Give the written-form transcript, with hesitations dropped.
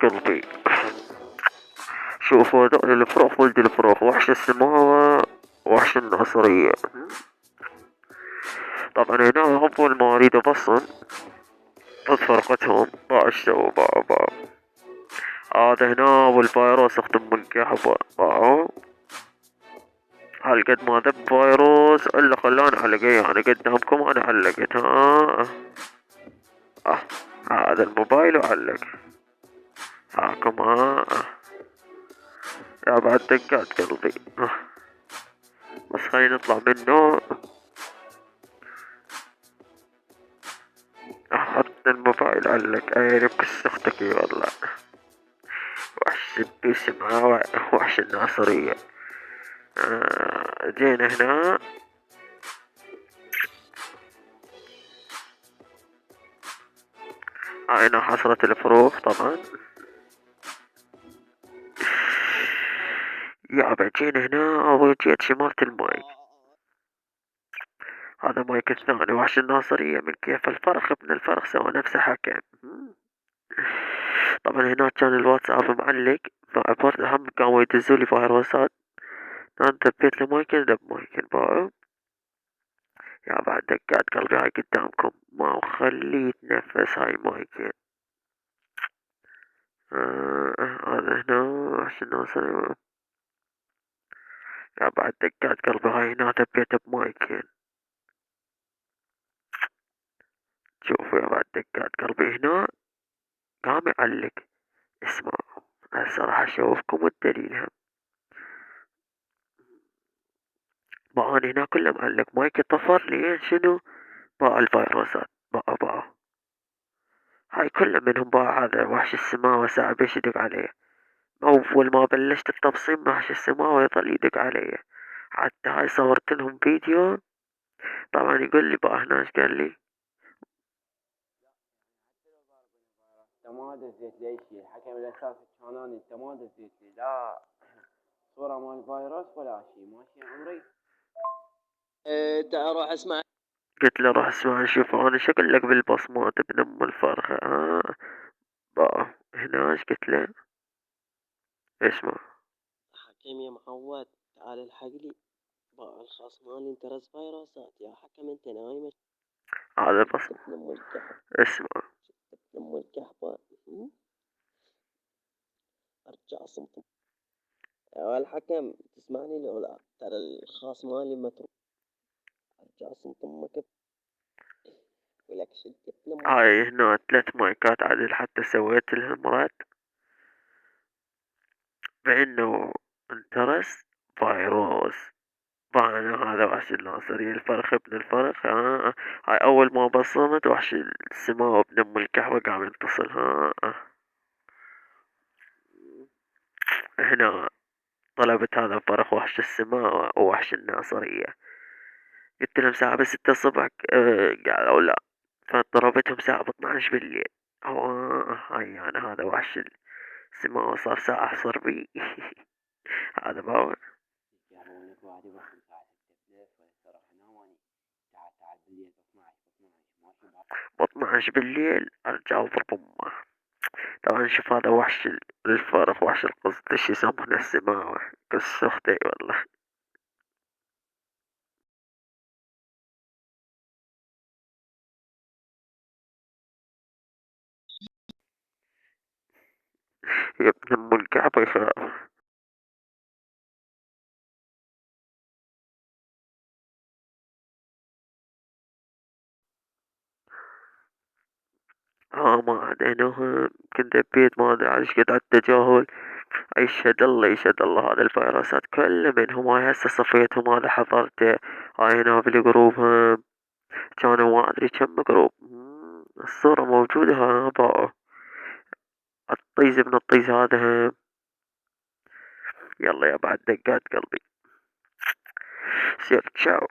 قلبي. شوفوا هذول الفرخ ولد الفرخ، وحش السماوة وحش الناصرية. طبعا هنا هم المواريد بصن، بس فرقتهم باش سووا باعوا. هذا هنا والفيروس اختم من كهبة باعوا. هل قد ما ذب فيروس الا خلاني علق، يعني قدامكم انا علقت اه هذا الموبايل وعلق. هاكم يا بعد دقات قلبي بس خلينا نطلع منه. حتى الموبايل علق، عينك سختك والله. وحش البيس معاه وحش الناصرية. جينا هنا. هنا حصلت الفروخ طبعا. يابا جينا هنا وجيت شمرت المايك. هذا مايك الثاني وحش الناصرية. من كيف الفرخ ابن الفرخ سوى نفسه حكم. طبعا هناك كان الواتساب معلق، فعبرت هم قاموا يدزولي فيروسات. انا دبيت لمايكل دب مايكل باعوا. يا بعد دقات قلبي هاي قدامكم ما خليت نفس هاي مايكل. هذا هنا وحش الناصرية. يا بعد دقات قلبي هاي هنا دبيت بمايكل. شوفوا يا بعد دقات قلبي هنا قام يعلق. اسمعوا هسه راح اشوفكم الدليل هم. بقى هنا كله معلق مايك طفر لين شنو باع الفيروسات. باع هاي كله منهم باع. هذا وحش السماوة ساعة بيش يدق عليه. أول ما بلشت التبصيم وحش السماوة يظل يدق علي. حتى هاي صورت لهم فيديو. طبعا يقول لي بقى هنا ايش قال لي. انت ما دزيت لي شي، الحكم الاساسي كان انت ما دزيت لي لا صورة مال فيروس ولا شي. ماشي عمري. تعال روح اسمع. قلت له روح اسمع شوف انا شكل لك بالبصمات ابن ام الفرخة. بقى هنا ايش قلت له. اسمع. حكم يا معود تعال الحق لي بقى الخاص مالي انت فيروسات يا حكم انت نايم. هذا بس ابن ام الكحب. اسمع. ابن ام الكحبة. ارجع صمت يا الحكم تسمعني لو لا. ترى الخاص مالي متروك. ارجع صمت امك ولك شد ابن ام هاي هنا 3 مايكات عدل حتى سويت لهم رد بانه انترس فيروس. طبعا هذا وحش الناصرية الفرخ ابن الفرخ. هاي اول ما بصمت وحش السماء ابن ام الكهوة قام يتصل. هنا طلبت هذا الفرخ وحش السماء ووحش الناصرية. قلت لهم ساعة ب6 الصبح. قالوا لا. فضربتهم ساعة ب12 بالليل. هاي أنا هذا وحش السماء صار ساعة أحصر بي. هذا باور. يعرفونك واحد يبصم ساعة 6 فاستراح نواني. تعال بالليل ب12 بالليل أرجع أضرب أمه. طبعا شوف هذا وحش الفرخ وحش القصد ايش يسمونه السماوة. قص أختي والله. يا ابن أم الكعبة يخاف. ما عاد أنا كنت بيت ما أدري عايش قد على التجاهل. يشهد الله يشهد الله هذا الفيروسات كل منهم. هاي هسه صفيتهم هذا حضرته. هاي هنا بالجروب هم كانوا ما أدري كم جروب. الصورة موجودة ها باعوا. الطيز ابن الطيز هذا هم. يلا يا بعد دقات قلبي. سير تشاو.